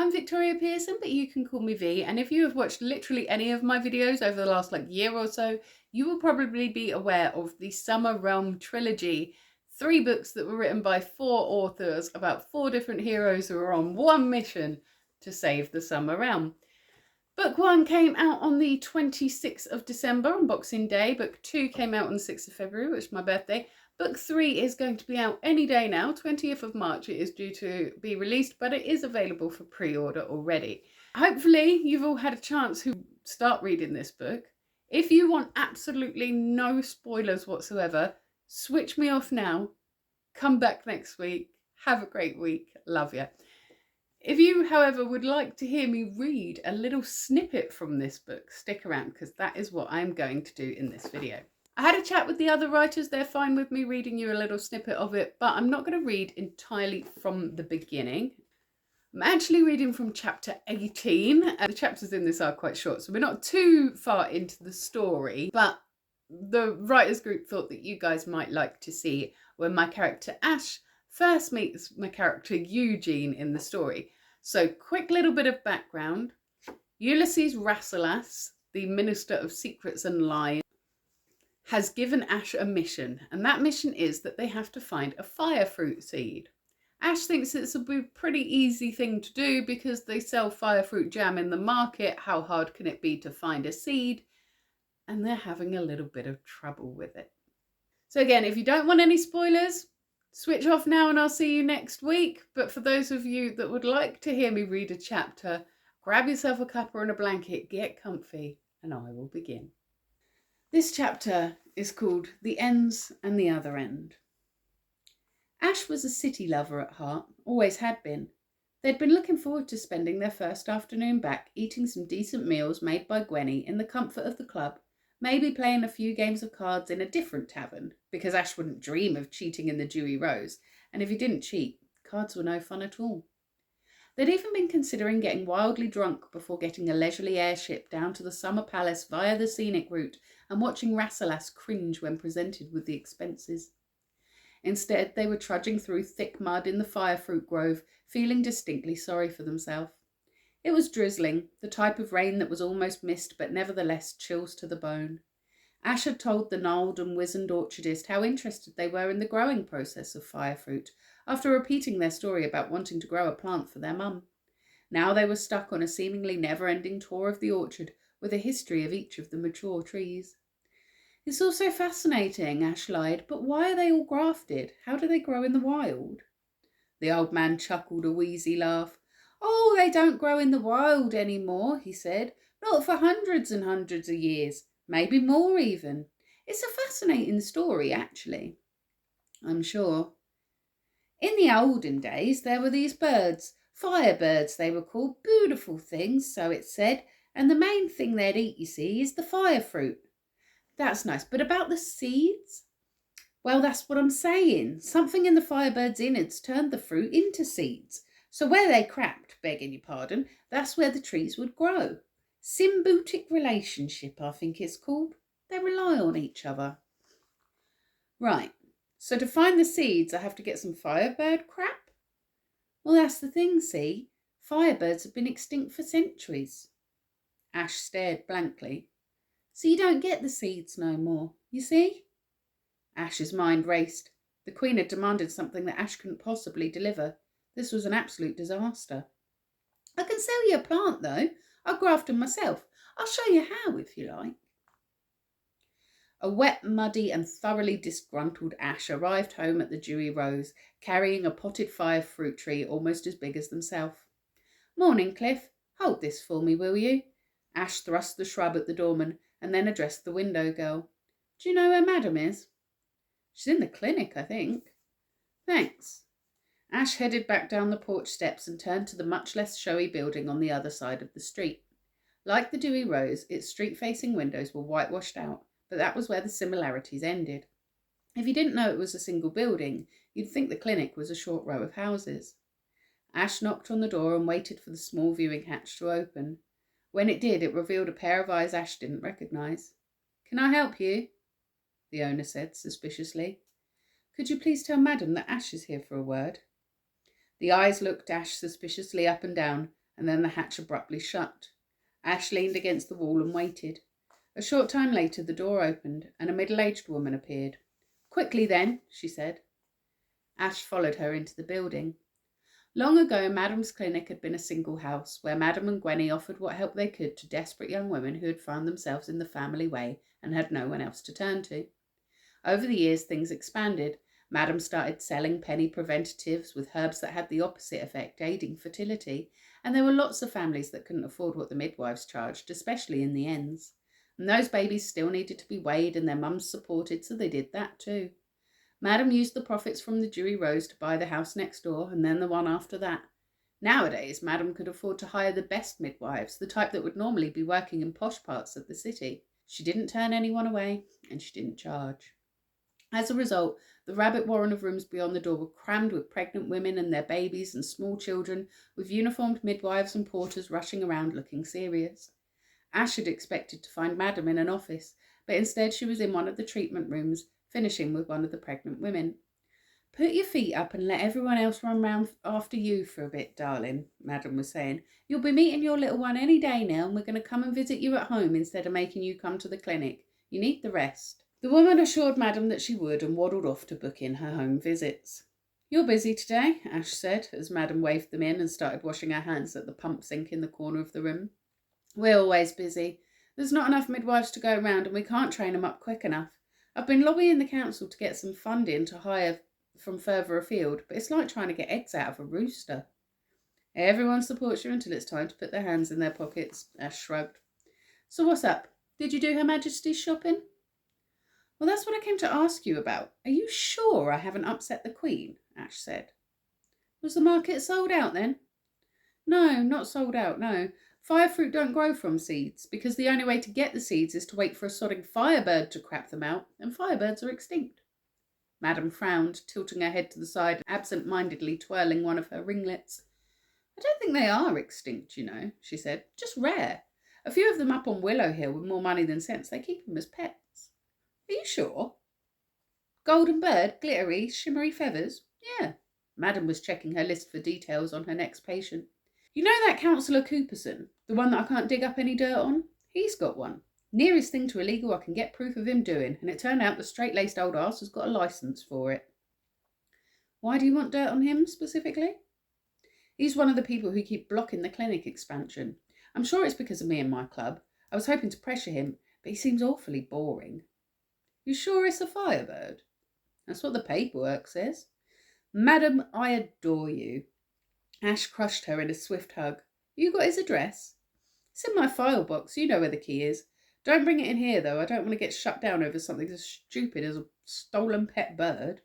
I'm Victoria Pearson, but you can call me V, and if you have watched literally any of my videos over the last year or so, you will probably be aware of the Summer Realm trilogy. 3 books that were written by 4 authors about 4 different heroes who are on one mission to save the Summer Realm. Book 1 came out on the 26th of December on Boxing Day. Book 2 came out on the 6th of February, which is my birthday. Book 3 is going to be out any day now. 20th of March it is due to be released, but it is available for pre-order already. Hopefully you've all had a chance to start reading this book. If you want absolutely no spoilers whatsoever, switch me off now. Come back next week. Have a great week. Love you. If you, however, would like to hear me read a little snippet from this book, stick around because that is what I'm going to do in this video. I had a chat with the other writers. They're fine with me reading you a little snippet of it, but I'm not going to read entirely from the beginning. I'm actually reading from chapter 18. The chapters in this are quite short, so we're not too far into the story, but the writers group thought that you guys might like to see when my character Ash first meets my character Eugene in the story. So quick little bit of background. Ulysses Rasselas, the Minister of Secrets and Lies, has given Ash a mission, and that mission is that they have to find a fire fruit seed. Ash thinks it's a pretty easy thing to do because they sell fire fruit jam in the market. How hard can it be to find a seed? And they're having a little bit of trouble with it. So again, if you don't want any spoilers, switch off now and I'll see you next week. But for those of you that would like to hear me read a chapter, grab yourself a cuppa and a blanket, get comfy, and I will begin. This chapter is called The Ends and the Other End. Ash was a city lover at heart, always had been. They'd been looking forward to spending their first afternoon back, eating some decent meals made by Gwenny in the comfort of the club, maybe playing a few games of cards in a different tavern, because Ash wouldn't dream of cheating in the Dewy Rose, and if he didn't cheat, cards were no fun at all. They'd even been considering getting wildly drunk before getting a leisurely airship down to the Summer Palace via the scenic route and watching Rasselas cringe when presented with the expenses. Instead, they were trudging through thick mud in the firefruit grove, feeling distinctly sorry for themselves. It was drizzling, the type of rain that was almost mist but nevertheless chills to the bone. Ash had told the gnarled and wizened orchardist how interested they were in the growing process of firefruit, after repeating their story about wanting to grow a plant for their mum. Now they were stuck on a seemingly never-ending tour of the orchard with a history of each of the mature trees. It's all so fascinating, Ash lied, but why are they all grafted? How do they grow in the wild? The old man chuckled a wheezy laugh. Oh, they don't grow in the wild any more, he said. Not for hundreds and hundreds of years, maybe more even. It's a fascinating story, actually. I'm sure. In the olden days, there were these birds, firebirds they were called, beautiful things, so it said, and the main thing they'd eat, you see, is the fire fruit. That's nice, but about the seeds? Well, that's what I'm saying. Something in the firebird's innards turned the fruit into seeds. So where they cracked, begging your pardon, that's where the trees would grow. Symbiotic relationship, I think it's called. They rely on each other. Right. So to find the seeds, I have to get some firebird crap? Well, that's the thing, see? Firebirds have been extinct for centuries. Ash stared blankly. So you don't get the seeds no more, you see? Ash's mind raced. The Queen had demanded something that Ash couldn't possibly deliver. This was an absolute disaster. I can sell you a plant, though. I'll graft them myself. I'll show you how, if you like. A wet, muddy and thoroughly disgruntled Ash arrived home at the Dewy Rose, carrying a potted fire fruit tree almost as big as themselves. Morning, Cliff. Hold this for me, will you? Ash thrust the shrub at the doorman and then addressed the window girl. Do you know where Madam is? She's in the clinic, I think. Thanks. Ash headed back down the porch steps and turned to the much less showy building on the other side of the street. Like the Dewy Rose, its street-facing windows were whitewashed out, but that was where the similarities ended. If you didn't know it was a single building, you'd think the clinic was a short row of houses. Ash knocked on the door and waited for the small viewing hatch to open. When it did, it revealed a pair of eyes Ash didn't recognise. Can I help you? The owner said suspiciously. Could you please tell Madam that Ash is here for a word? The eyes looked Ash suspiciously up and down, and then the hatch abruptly shut. Ash leaned against the wall and waited. A short time later, the door opened, and a middle-aged woman appeared. "Quickly, then," she said. Ash followed her into the building. Long ago, Madam's clinic had been a single house, where Madam and Gwenny offered what help they could to desperate young women who had found themselves in the family way and had no one else to turn to. Over the years, things expanded. Madam started selling penny preventatives with herbs that had the opposite effect, aiding fertility, and there were lots of families that couldn't afford what the midwives charged, especially in the ends. And those babies still needed to be weighed and their mums supported, so they did that too. Madam used the profits from the Dewey Rose to buy the house next door, and then the one after that. Nowadays, Madam could afford to hire the best midwives, the type that would normally be working in posh parts of the city. She didn't turn anyone away, and she didn't charge. As a result, the rabbit warren of rooms beyond the door were crammed with pregnant women and their babies and small children, with uniformed midwives and porters rushing around looking serious. Ash had expected to find Madam in an office, but instead she was in one of the treatment rooms, finishing with one of the pregnant women. "Put your feet up and let everyone else run round after you for a bit, darling," Madam was saying. "You'll be meeting your little one any day now, and we're going to come and visit you at home instead of making you come to the clinic. You need the rest." The woman assured Madam that she would and waddled off to book in her home visits. "You're busy today," Ash said, as Madam waved them in and started washing her hands at the pump sink in the corner of the room. "We're always busy. There's not enough midwives to go round, and we can't train them up quick enough. I've been lobbying the council to get some funding to hire from further afield, but it's like trying to get eggs out of a rooster." "Everyone supports you until it's time to put their hands in their pockets," Ash shrugged. "So what's up? Did you do Her Majesty's shopping?" "Well, that's what I came to ask you about. Are you sure I haven't upset the Queen?" Ash said. "Was the market sold out then?" "No, not sold out, no. Firefruit don't grow from seeds, because the only way to get the seeds is to wait for a sodding firebird to crap them out, and firebirds are extinct." Madam frowned, tilting her head to the side and absent-mindedly twirling one of her ringlets. "I don't think they are extinct, you know," she said. "Just rare. A few of them up on Willow Hill with more money than sense. They keep them as pets." "Are you sure? Golden bird, glittery, shimmery feathers?" "Yeah." Madam was checking her list for details on her next patient. "You know that Councillor Cooperson, the one that I can't dig up any dirt on? He's got one. Nearest thing to illegal I can get proof of him doing, and it turned out the straight-laced old arse has got a licence for it." "Why do you want dirt on him, specifically?" "He's one of the people who keep blocking the clinic expansion. I'm sure it's because of me and my club. I was hoping to pressure him, but he seems awfully boring." "You sure it's a firebird?" "That's what the paperwork says." "Madam, I adore you." Ash crushed her in a swift hug. "You got his address?" "It's in my file box. You know where the key is. Don't bring it in here, though. I don't want to get shut down over something as stupid as a stolen pet bird."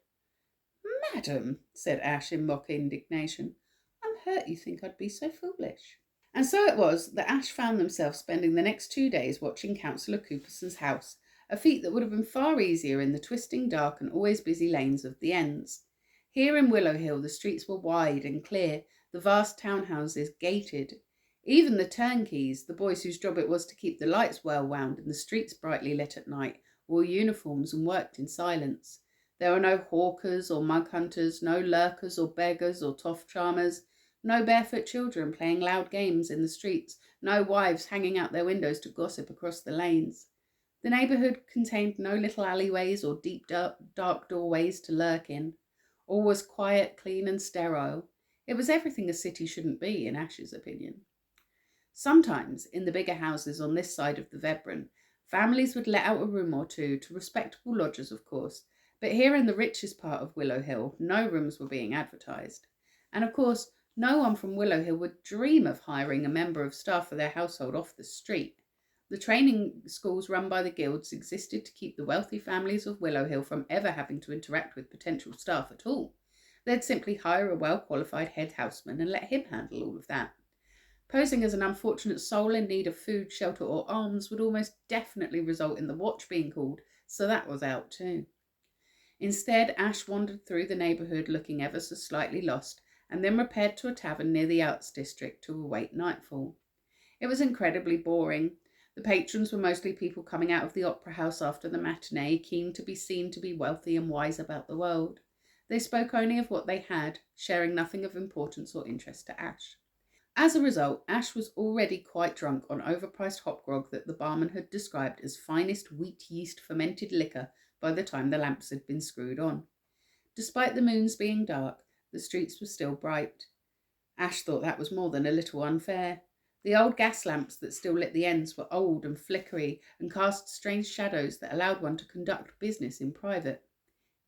"Madam," said Ash in mock indignation, "I'm hurt you think I'd be so foolish." And so it was that Ash found themselves spending the next 2 days watching Councillor Cooperson's house, a feat that would have been far easier in the twisting, dark and always busy lanes of the ends. Here in Willow Hill the streets were wide and clear, the vast townhouses gated. Even the turnkeys, the boys whose job it was to keep the lights well wound and the streets brightly lit at night, wore uniforms and worked in silence. There were no hawkers or mug hunters, no lurkers or beggars or toff charmers, no barefoot children playing loud games in the streets, no wives hanging out their windows to gossip across the lanes. The neighbourhood contained no little alleyways or deep dark doorways to lurk in. All was quiet, clean and sterile. It was everything a city shouldn't be, in Ash's opinion. Sometimes, in the bigger houses on this side of the Vebron, families would let out a room or two to respectable lodgers, of course, but here in the richest part of Willow Hill, no rooms were being advertised. And of course, no one from Willow Hill would dream of hiring a member of staff for their household off the street. The training schools run by the guilds existed to keep the wealthy families of Willow Hill from ever having to interact with potential staff at all. They'd simply hire a well-qualified head houseman and let him handle all of that. Posing as an unfortunate soul in need of food, shelter or alms would almost definitely result in the watch being called, so that was out too. Instead, Ash wandered through the neighbourhood looking ever so slightly lost, and then repaired to a tavern near the Arts District to await nightfall. It was incredibly boring. The patrons were mostly people coming out of the opera house after the matinee, keen to be seen to be wealthy and wise about the world. They spoke only of what they had, sharing nothing of importance or interest to Ash. As a result, Ash was already quite drunk on overpriced hop grog that the barman had described as finest wheat yeast fermented liquor by the time the lamps had been screwed on. Despite the moons being dark, the streets were still bright. Ash thought that was more than a little unfair. The old gas lamps that still lit the ends were old and flickery and cast strange shadows that allowed one to conduct business in private.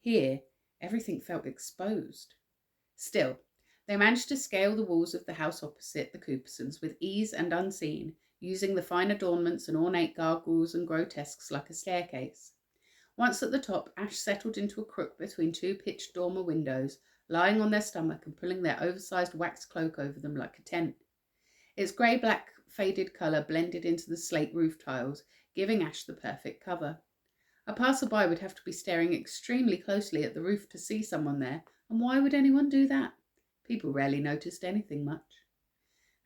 Here, everything felt exposed. Still, they managed to scale the walls of the house opposite the Coopersons with ease and unseen, using the fine adornments and ornate gargoyles and grotesques like a staircase. Once at the top, Ash settled into a crook between two pitched dormer windows, lying on their stomach and pulling their oversized wax cloak over them like a tent. Its grey-black faded colour blended into the slate roof tiles, giving Ash the perfect cover. A passer-by would have to be staring extremely closely at the roof to see someone there, and why would anyone do that? People rarely noticed anything much.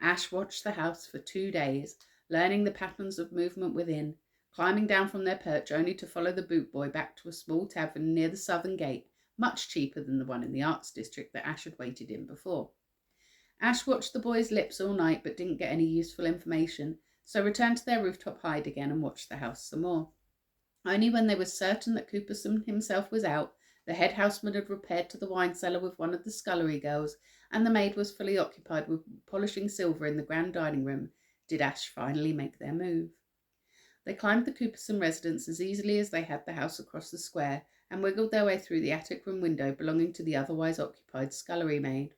Ash watched the house for 2 days, learning the patterns of movement within, climbing down from their perch only to follow the boot boy back to a small tavern near the southern gate, much cheaper than the one in the arts district that Ash had waited in before. Ash watched the boys' lips all night but didn't get any useful information, so returned to their rooftop hide again and watched the house some more. Only when they were certain that Cooperson himself was out, the head houseman had repaired to the wine cellar with one of the scullery girls, and the maid was fully occupied with polishing silver in the grand dining room, did Ash finally make their move. They climbed the Cooperson residence as easily as they had the house across the square, and wiggled their way through the attic room window belonging to the otherwise occupied scullery maid.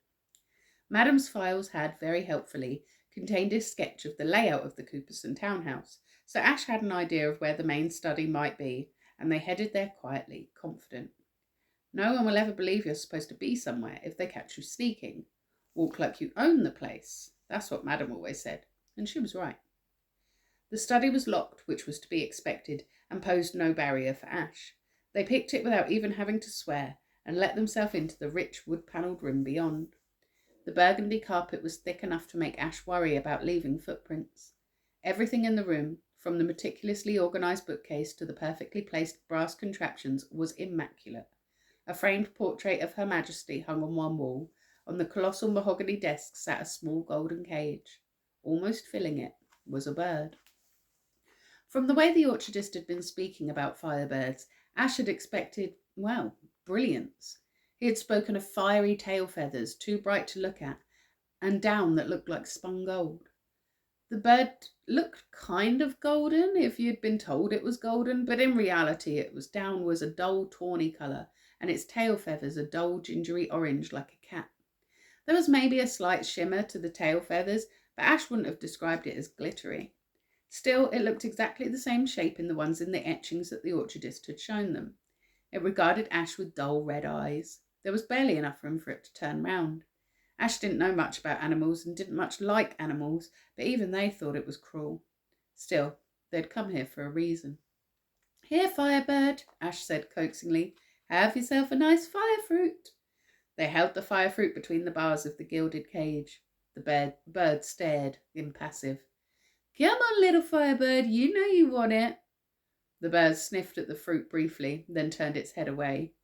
Madam's files had, very helpfully, contained a sketch of the layout of the Cooperson townhouse, so Ash had an idea of where the main study might be, and they headed there quietly, confident. No one will ever believe you're supposed to be somewhere if they catch you sneaking. Walk like you own the place. That's what Madam always said, and she was right. The study was locked, which was to be expected, and posed no barrier for Ash. They picked it without even having to swear, and let themselves into the rich wood-panelled room beyond. The burgundy carpet was thick enough to make Ash worry about leaving footprints. Everything in the room, from the meticulously organised bookcase to the perfectly placed brass contraptions, was immaculate. A framed portrait of Her Majesty hung on one wall. On the colossal mahogany desk sat a small golden cage. Almost filling it was a bird. From the way the orchardist had been speaking about firebirds, Ash had expected, well, brilliance. He had spoken of fiery tail feathers, too bright to look at, and down that looked like spun gold. The bird looked kind of golden if you'd been told it was golden, but in reality its down was a dull tawny colour, and its tail feathers a dull gingery orange like a cat. There was maybe a slight shimmer to the tail feathers, but Ash wouldn't have described it as glittery. Still, it looked exactly the same shape in the ones in the etchings that the orchardist had shown them. It regarded Ash with dull red eyes. There was barely enough room for it to turn round. Ash didn't know much about animals and didn't much like animals, but even they thought it was cruel. Still, they'd come here for a reason. "Here, Firebird," Ash said coaxingly. "Have yourself a nice fire fruit." They held the fire fruit between the bars of the gilded cage. The bird stared, impassive. "Come on, little Firebird, you know you want it." The bird sniffed at the fruit briefly, then turned its head away.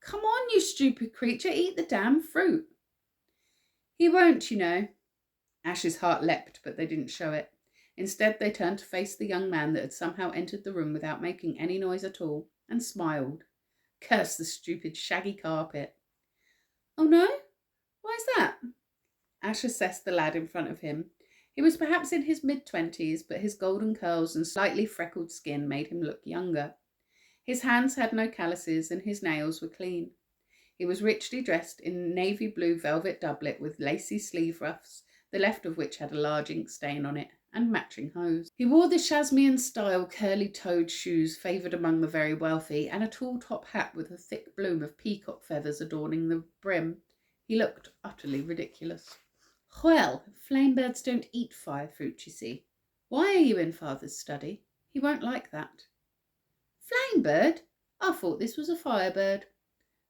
"Come on, you stupid creature, eat the damn fruit." "He won't, you know." Ash's heart leapt, but they didn't show it. Instead, they turned to face the young man that had somehow entered the room without making any noise at all, and smiled. Curse the stupid shaggy carpet. "Oh no? Why's that?" Ash assessed the lad in front of him. He was perhaps in his mid-20s, but his golden curls and slightly freckled skin made him look younger. His hands had no calluses, and his nails were clean. He was richly dressed in navy blue velvet doublet with lacy sleeve ruffs, the left of which had a large ink stain on it, and matching hose. He wore the Shasmian-style curly-toed shoes favoured among the very wealthy, and a tall top hat with a thick bloom of peacock feathers adorning the brim. He looked utterly ridiculous. "Well, flamebirds don't eat fire fruit, you see. Why are you in Father's study? He won't like that." "Flamebird? I thought this was a firebird."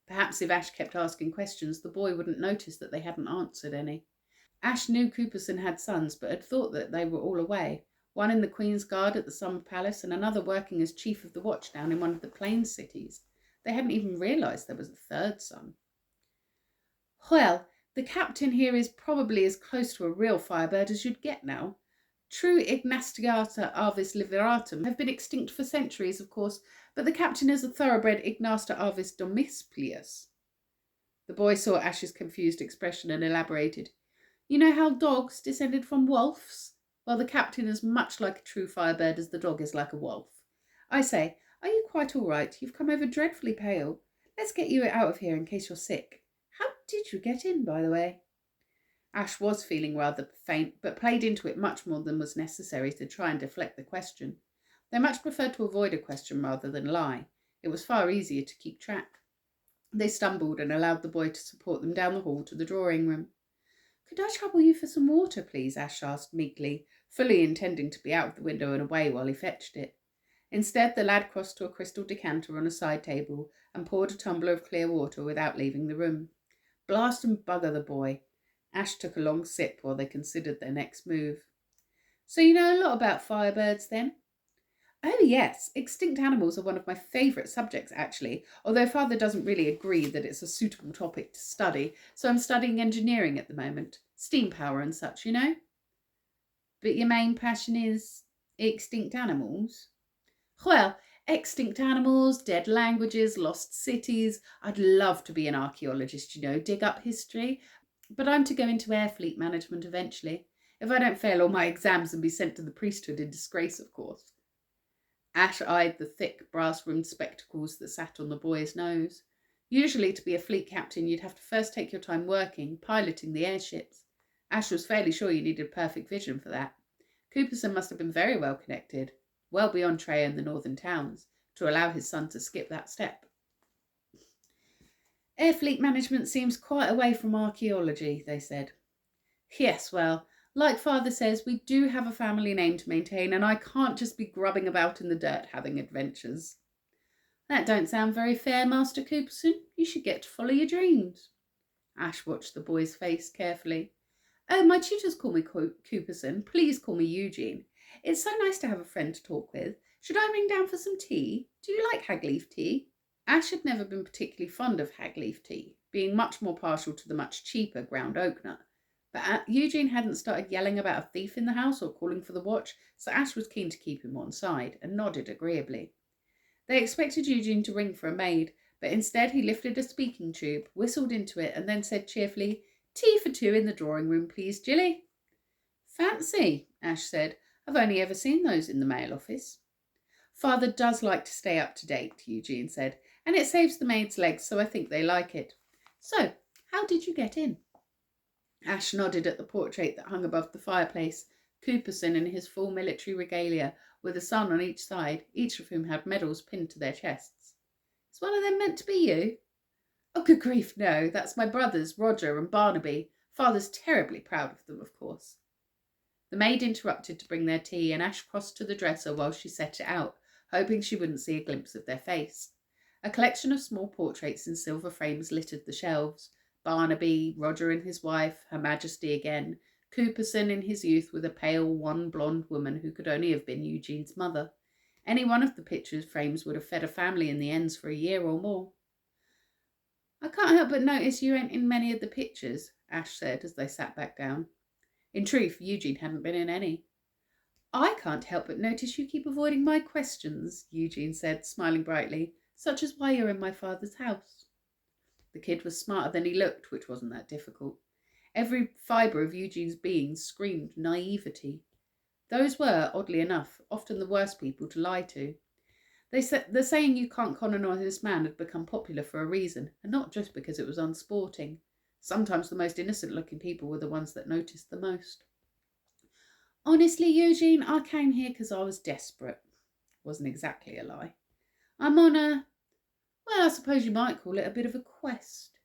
Perhaps if Ash kept asking questions, the boy wouldn't notice that they hadn't answered any. Ash knew Cooperson had sons, but had thought that they were all away, one in the Queen's Guard at the Summer Palace and another working as chief of the watch down in one of the Plains cities. They hadn't even realised there was a third son. "Well, The captain here is probably as close to a real firebird as you'd get now. True Ignastiata avis liveratum have been extinct for centuries, of course, but the captain is a thoroughbred Ignasta avis domesplius. The boy saw Ash's confused expression and elaborated. You know how dogs descended from wolves? Well, the captain is much like a true firebird as the dog is like a wolf. I say, are you quite all right? You've come over dreadfully pale. Let's get you out of here in case you're sick. How did you get in, by the way? Ash was feeling rather faint, but played into it much more than was necessary to try and deflect the question. They much preferred to avoid a question rather than lie. It was far easier to keep track. They stumbled and allowed the boy to support them down the hall to the drawing room. Could I trouble you for some water, please? Ash asked meekly, fully intending to be out of the window and away while he fetched it. Instead, the lad crossed to a crystal decanter on a side table and poured a tumbler of clear water without leaving the room. Blast and bugger the boy. Ash took a long sip while they considered their next move. So you know a lot about firebirds, then? Oh, yes. Extinct animals are one of my favourite subjects, actually, although Father doesn't really agree that it's a suitable topic to study, so I'm studying engineering at the moment. Steam power and such, you know? But your main passion is extinct animals? Well, extinct animals, dead languages, lost cities. I'd love to be an archaeologist, you know, dig up history. But I'm to go into air fleet management eventually. If I don't fail all my exams and be sent to the priesthood in disgrace, of course. Ash eyed the thick, brass-rimmed spectacles that sat on the boy's nose. Usually, to be a fleet captain, you'd have to first take your time working, piloting the airships. Ash was fairly sure you needed perfect vision for that. Cooperson must have been very well connected, well beyond Trey and the northern towns, to allow his son to skip that step. Air fleet management seems quite away from archaeology, they said. Yes, well, like Father says, we do have a family name to maintain, and I can't just be grubbing about in the dirt having adventures. That don't sound very fair, Master Cooperson. You should get to follow your dreams. Ash watched the boy's face carefully. Oh, my tutors call me Cooperson. Please call me Eugene. It's so nice to have a friend to talk with. Should I ring down for some tea? Do you like hagleaf tea? Ash had never been particularly fond of hagleaf tea, being much more partial to the much cheaper ground oak nut. But Eugene hadn't started yelling about a thief in the house or calling for the watch, so Ash was keen to keep him on side and nodded agreeably. They expected Eugene to ring for a maid, but instead he lifted a speaking tube, whistled into it, and then said cheerfully, Tea for two in the drawing room, please, Jilly. Fancy, Ash said. I've only ever seen those in the mail office. Father does like to stay up to date, Eugene said, and it saves the maids' legs, so I think they like it. So, how did you get in? Ash nodded at the portrait that hung above the fireplace, Cooperson in his full military regalia, with a son on each side, each of whom had medals pinned to their chests. Is one of them meant to be you? Oh, good grief, no. That's my brothers, Roger and Barnaby. Father's terribly proud of them, of course. The maid interrupted to bring their tea, and Ash crossed to the dresser while she set it out, hoping she wouldn't see a glimpse of their face. A collection of small portraits in silver frames littered the shelves. Barnaby, Roger and his wife, Her Majesty again, Cooperson in his youth with a pale, one blonde woman who could only have been Eugene's mother. Any one of the picture frames would have fed a family in the ends for a year or more. I can't help but notice you ain't in many of the pictures, Ash said as they sat back down. In truth, Eugene hadn't been in any. I can't help but notice you keep avoiding my questions, Eugene said, smiling brightly, such as why you're in my father's house. The kid was smarter than he looked, which wasn't that difficult. Every fibre of Eugene's being screamed naivety. Those were, oddly enough, often the worst people to lie to. The saying you can't con an honest man had become popular for a reason, and not just because it was unsporting. Sometimes the most innocent-looking people were the ones that noticed the most. Honestly, Eugene, I came here because I was desperate. Wasn't exactly a lie. I'm on well, I suppose you might call it a bit of a quest.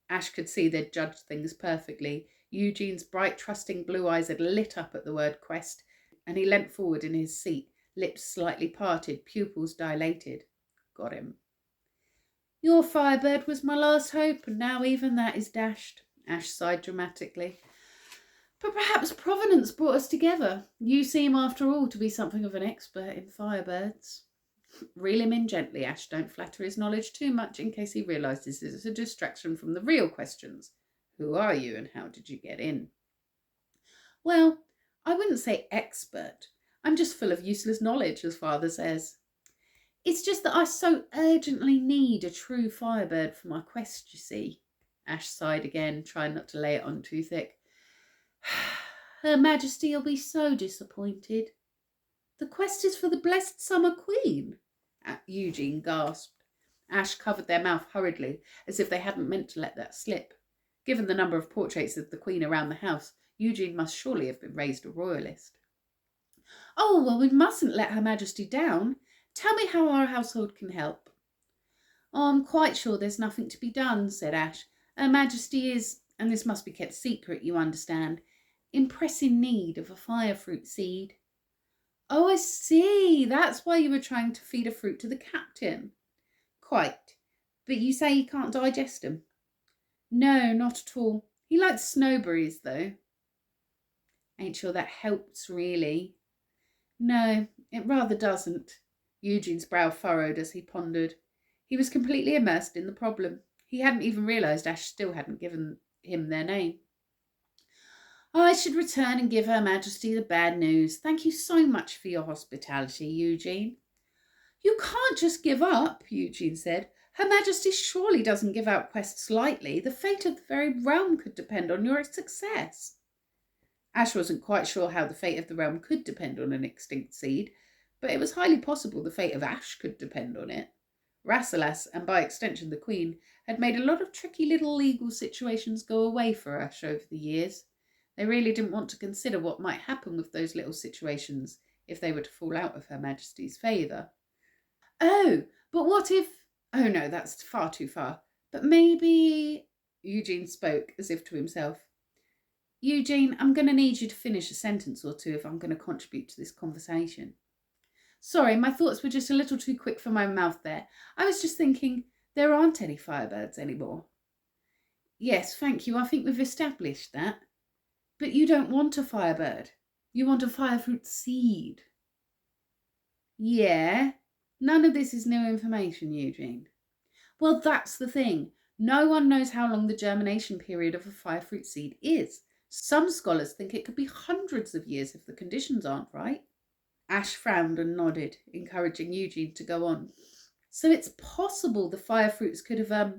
Ash could see they'd judged things perfectly. Eugene's bright, trusting blue eyes had lit up at the word quest, and he leant forward in his seat, lips slightly parted, pupils dilated. Got him. Your firebird was my last hope, and now even that is dashed. Ash sighed dramatically. But perhaps Providence brought us together. You seem, after all, to be something of an expert in firebirds. Reel him in gently, Ash. Don't flatter his knowledge too much in case he realises it's a distraction from the real questions. Who are you and how did you get in? Well, I wouldn't say expert. I'm just full of useless knowledge, as father says. It's just that I so urgently need a true firebird for my quest, you see. Ash sighed again, trying not to lay it on too thick. Her Majesty'll be so disappointed. The quest is for the blessed Summer Queen, Eugene gasped. Ash covered their mouth hurriedly, as if they hadn't meant to let that slip. Given the number of portraits of the Queen around the house, Eugene must surely have been raised a royalist. Oh, well, we mustn't let Her Majesty down. Tell me how our household can help. Oh, I'm quite sure there's nothing to be done, said Ash. Her Majesty is, and this must be kept secret, you understand, in pressing need of a fire fruit seed. Oh, I see. That's why you were trying to feed a fruit to the captain. Quite. But you say he can't digest them? No, not at all. He likes snowberries, though. Ain't sure that helps, really. No, it rather doesn't. Eugene's brow furrowed as he pondered. He was completely immersed in the problem. He hadn't even realised Ash still hadn't given him their name. I should return and give Her Majesty the bad news. Thank you so much for your hospitality, Eugene. You can't just give up, Eugene said. Her Majesty surely doesn't give out quests lightly. The fate of the very realm could depend on your success. Ash wasn't quite sure how the fate of the realm could depend on an extinct seed, but it was highly possible the fate of Ash could depend on it. Rasselas, and by extension the Queen, had made a lot of tricky little legal situations go away for Ash over the years. They really didn't want to consider what might happen with those little situations if they were to fall out of Her Majesty's favour. Oh, but what if... Oh no, that's far too far. But maybe... Eugene spoke as if to himself. Eugene, I'm going to need you to finish a sentence or two if I'm going to contribute to this conversation. Sorry, my thoughts were just a little too quick for my mouth there. I was just thinking, there aren't any firebirds anymore. Yes, thank you, I think we've established that. But you don't want a firebird. You want a firefruit seed. Yeah, none of this is new information, Eugene. Well, that's the thing. No one knows how long the germination period of a firefruit seed is. Some scholars think it could be hundreds of years if the conditions aren't right. Ash frowned and nodded, encouraging Eugene to go on. So it's possible the firefruits could have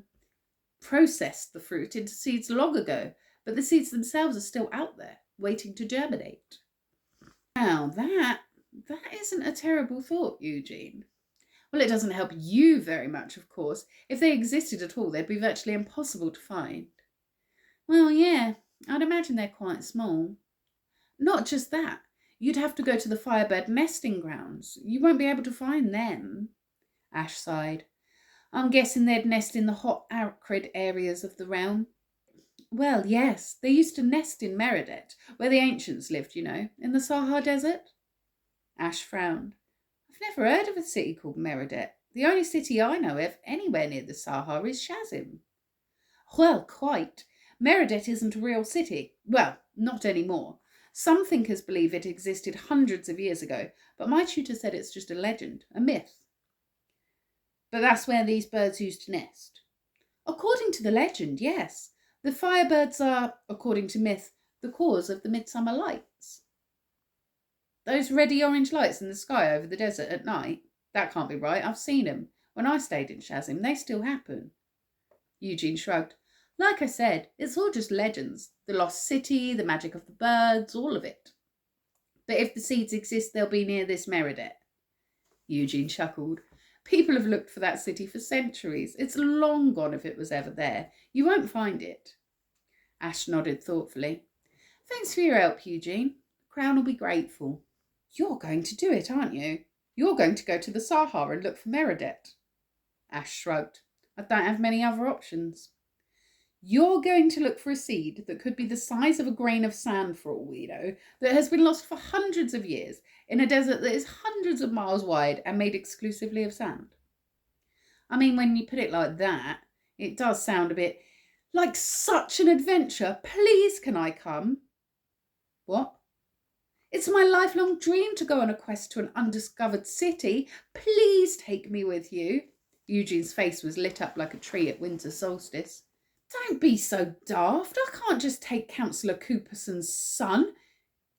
processed the fruit into seeds long ago, but the seeds themselves are still out there, waiting to germinate. Now that isn't a terrible thought, Eugene. Well, it doesn't help you very much, of course. If they existed at all, they'd be virtually impossible to find. Well, yeah, I'd imagine they're quite small. Not just that. You'd have to go to the firebird nesting grounds. You won't be able to find them. Ash sighed. I'm guessing they'd nest in the hot, acrid areas of the realm. Well, yes, they used to nest in Meridet, where the ancients lived, you know, in the Sahara Desert. Ash frowned. I've never heard of a city called Meridet. The only city I know of anywhere near the Sahara is Shazim. Well, quite. Meridet isn't a real city. Well, not anymore. Some thinkers believe it existed hundreds of years ago, but my tutor said it's just a legend, a myth. But that's where these birds used to nest. According to the legend, yes. The firebirds are, according to myth, the cause of the midsummer lights. Those reddy orange lights in the sky over the desert at night? That can't be right. I've seen them. When I stayed in Shazim, they still happen. Eugene shrugged. Like I said, it's all just legends. The lost city, the magic of the birds, all of it. But if the seeds exist, they'll be near this Meridet. Eugene chuckled. People have looked for that city for centuries. It's long gone if it was ever there. You won't find it. Ash nodded thoughtfully. Thanks for your help, Eugene. The Crown will be grateful. You're going to do it, aren't you? You're going to go to the Sahara and look for Meridet. Ash shrugged. I don't have many other options. You're going to look for a seed that could be the size of a grain of sand for all we know, that has been lost for hundreds of years in a desert that is hundreds of miles wide and made exclusively of sand. I mean, when you put it like that, it does sound a bit like such an adventure. Please, can I come? What? It's my lifelong dream to go on a quest to an undiscovered city. Please take me with you. Eugene's face was lit up like a tree at winter solstice. Don't be so daft. I can't just take Councillor Cooperson's son.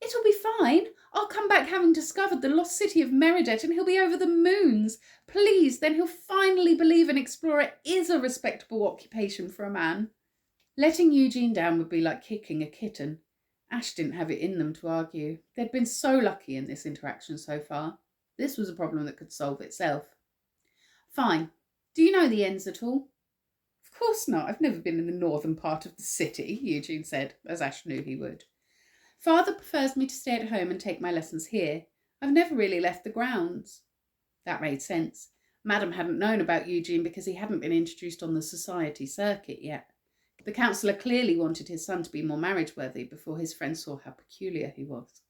It'll be fine. I'll come back having discovered the lost city of Meridet and he'll be over the moons. Please, then he'll finally believe an explorer is a respectable occupation for a man. Letting Eugene down would be like kicking a kitten. Ash didn't have it in them to argue. They'd been so lucky in this interaction so far. This was a problem that could solve itself. Fine. Do you know the ends at all? Of course not. I've never been in the northern part of the city, Eugene said, as Ash knew he would. Father prefers me to stay at home and take my lessons here. I've never really left the grounds. That made sense. Madam hadn't known about Eugene because he hadn't been introduced on the society circuit yet. The counsellor clearly wanted his son to be more marriage-worthy before his friends saw how peculiar he was.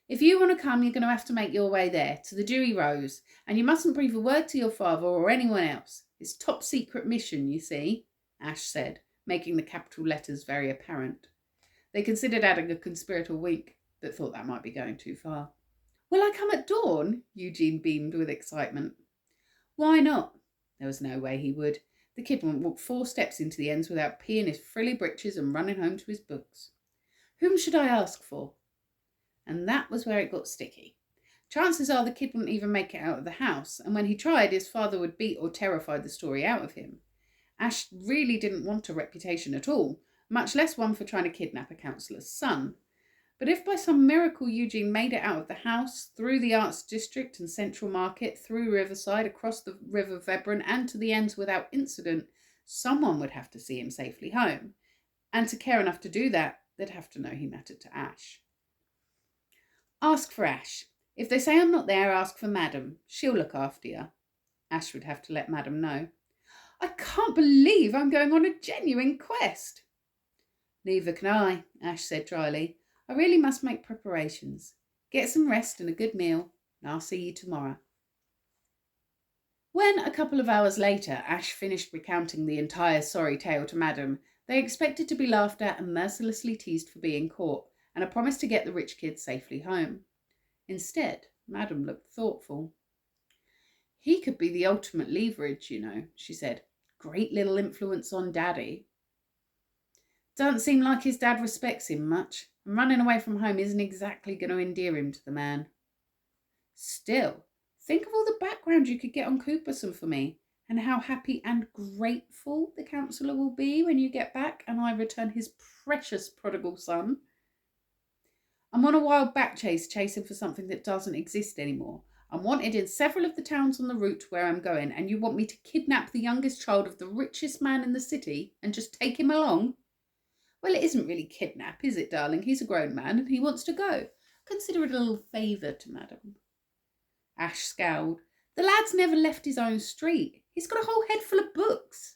If you want to come, you're going to have to make your way there, to the Dewey Rose, and you mustn't breathe a word to your father or anyone else. It's top secret mission, you see, Ash said, making the capital letters very apparent. They considered adding a conspirator wink, but thought that might be going too far. Will I come at dawn? Eugene beamed with excitement. Why not? There was no way he would. The kid wouldn't walk 4 steps into the ends without peeing his frilly breeches and running home to his books. Whom should I ask for? And that was where it got sticky. Chances are the kid wouldn't even make it out of the house, and when he tried, his father would beat or terrify the story out of him. Ash really didn't want a reputation at all, much less one for trying to kidnap a counsellor's son. But if by some miracle Eugene made it out of the house, through the Arts District and Central Market, through Riverside, across the River Vebron, and to the ends without incident, someone would have to see him safely home. And to care enough to do that, they'd have to know he mattered to Ash. Ask for Ash. If they say I'm not there, ask for Madam. She'll look after you. Ash would have to let Madam know. I can't believe I'm going on a genuine quest. Neither can I, Ash said dryly. I really must make preparations. Get some rest and a good meal, and I'll see you tomorrow. When, a couple of hours later, Ash finished recounting the entire sorry tale to Madam, they expected to be laughed at and mercilessly teased for being caught, and a promise to get the rich kid safely home. Instead, Madam looked thoughtful. He could be the ultimate leverage, you know, she said. Great little influence on Daddy. Doesn't seem like his dad respects him much, and running away from home isn't exactly going to endear him to the man. Still, think of all the background you could get on Cooperson for me, and how happy and grateful the counsellor will be when you get back and I return his precious prodigal son. I'm on a wild back chase chasing for something that doesn't exist anymore. I'm wanted in several of the towns on the route where I'm going, and you want me to kidnap the youngest child of the richest man in the city and just take him along? Well, it isn't really kidnap, is it, darling? He's a grown man and he wants to go. Consider it a little favour to Madam. Ash scowled. The lad's never left his own street. He's got a whole head full of books.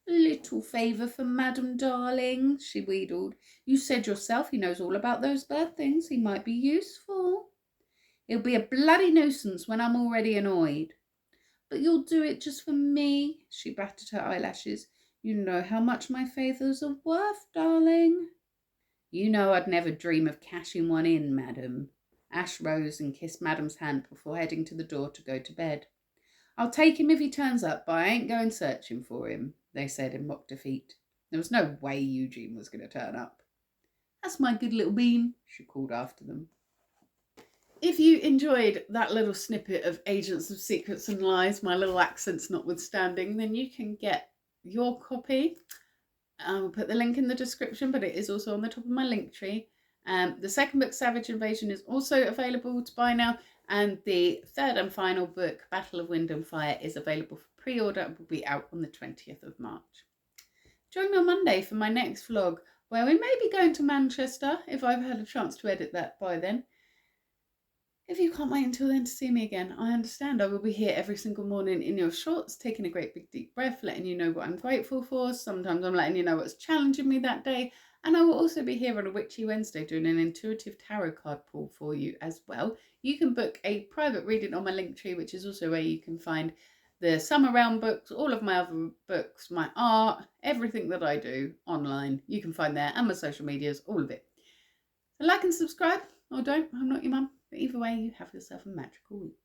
A little favour for Madam, darling, she wheedled. You said yourself he knows all about those bird things. He might be useful. It'll be a bloody nuisance when I'm already annoyed. But you'll do it just for me, she batted her eyelashes. You know how much my favours are worth, darling. You know I'd never dream of cashing one in, Madam. Ash rose and kissed Madam's hand before heading to the door to go to bed. I'll take him if he turns up, but I ain't going searching for him, they said in mock defeat. There was no way Eugene was going to turn up. That's my good little bean, she called after them. If you enjoyed that little snippet of Agents of Secrets and Lies, my little accents notwithstanding, then you can get your copy. I will put the link in the description, but it is also on the top of my link tree. The second book, Savage Invasion, is also available to buy now, and the third and final book, Battle of Wind and Fire, is available for pre-order and will be out on the 20th of March. Join me on Monday for my next vlog, where we may be going to Manchester, if I've had a chance to edit that by then. If you can't wait until then to see me again, I understand. I will be here every single morning in your shorts, taking a great big deep breath, letting you know what I'm grateful for. Sometimes I'm letting you know what's challenging me that day. And I will also be here on a Witchy Wednesday doing an intuitive tarot card pull for you as well. You can book a private reading on my link tree, which is also where you can find the Summer Realm books, all of my other books, my art, everything that I do online. You can find there, and my social medias, all of it. So like and subscribe, or don't, I'm not your mum. But either way, you have yourself a magical week.